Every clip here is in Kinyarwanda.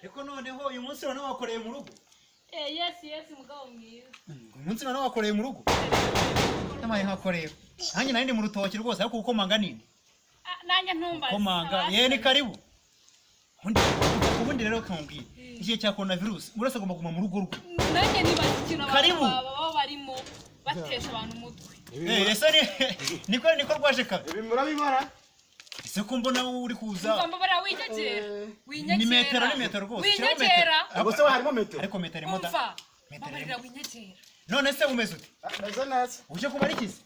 Eko noneho uyu munsi noneho wakoreye mu rugo. Yes mugabo mwiza. Uyu munsi noneho wakoreye mu rugo. Namaye nkakoreye. Nanjye nari ndi mu rutoki rwose ariko ukomanga nini? Nanjye ntumba. Komanga. Ye ni karibu. Ubundi rero kambwira. Igihe cya coronavirus urasa gomba kuma mu rugo rwe. Nanjye nibakina Karibu. Baba barimo batesha abantu umutwe. Ese niko rwaje kabe. Ibi murabibara? Ese ko mbona uri kuza. Umva mbara winyegera. Ni metero rwose. Winyegera. Abo se harimo metero. Ariko metero moda. Umva. Mbabarira winyegera. None se umeze ute? Meze neza. Uje kubarikiza?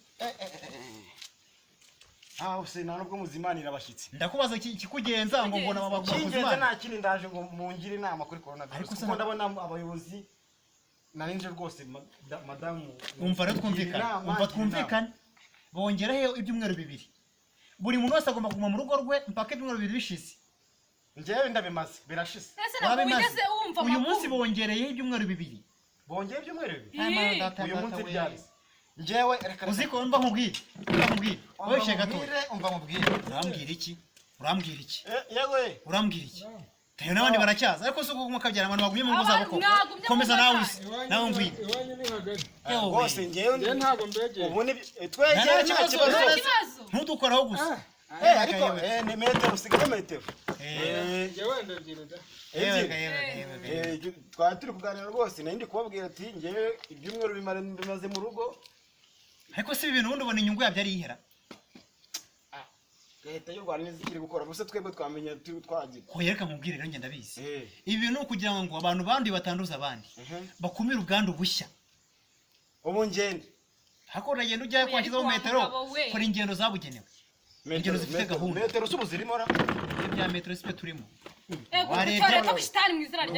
Se nta nubwo muzimanira abashyitsi. Ndakubaza ikikugenza ngo mbona abaguma Kingenze kuzimana. nta kindi ndaje ngo mungire inama kuri coronavirus. Kuko ndabona abayobozi narinje rwose madamu. Umva rero twumvikane. Bongeraho ibyumweru 2. Buri muntu wese agomba kuguma mu rugo rwe mpaka ibyumweru 2 bishize. Njyewe ndabimaze birashize. Wigeze wumva uyu munsi bongereyeho ibyumweru 2. Bongeye ibyumweru 2. Uyu munsi byari. Njyewe reka uziko mba nkubwire. Wowe shega to. Umva nkubwire. Urambwira iki? Yewe. Urambwira iki? Tayo nabandi baracyaza ariko so kuguma kabyara abantu bagumye mu ngo zabo ko. Komeza nawe nawe ngwire. Bose njyewe ntago mbegeye. Ubu ni twegeye nta kibazo. Ntudukoraho gusa. Ariko ni metero usigaye metero. Njyewe ndagira da. Twari turi kuganira rwose nari ndi kubabwira ati njyewe ibyumweru bimaze mu rugo. Ariko si ibintu ubundi ubona inyungu yabyo ari ihera. Leta y'u Rwanda nizikiri gukora gusa twebwe twamenya twagira. Hoyereka nkubwire rero ngenda bizi. Ibi bintu kugira ngo abantu bandi batanduza abandi. Bakumira ubwandu bushya. Ubu ngende. Hakora yenda ujya kwakizaho metero kora ingendo zabugenewe. Ingendo zifite gahunda. Metero z'ubuzirimo ra. Ibya metero sipe turimo. Ego, cyane ko bishitani mu izina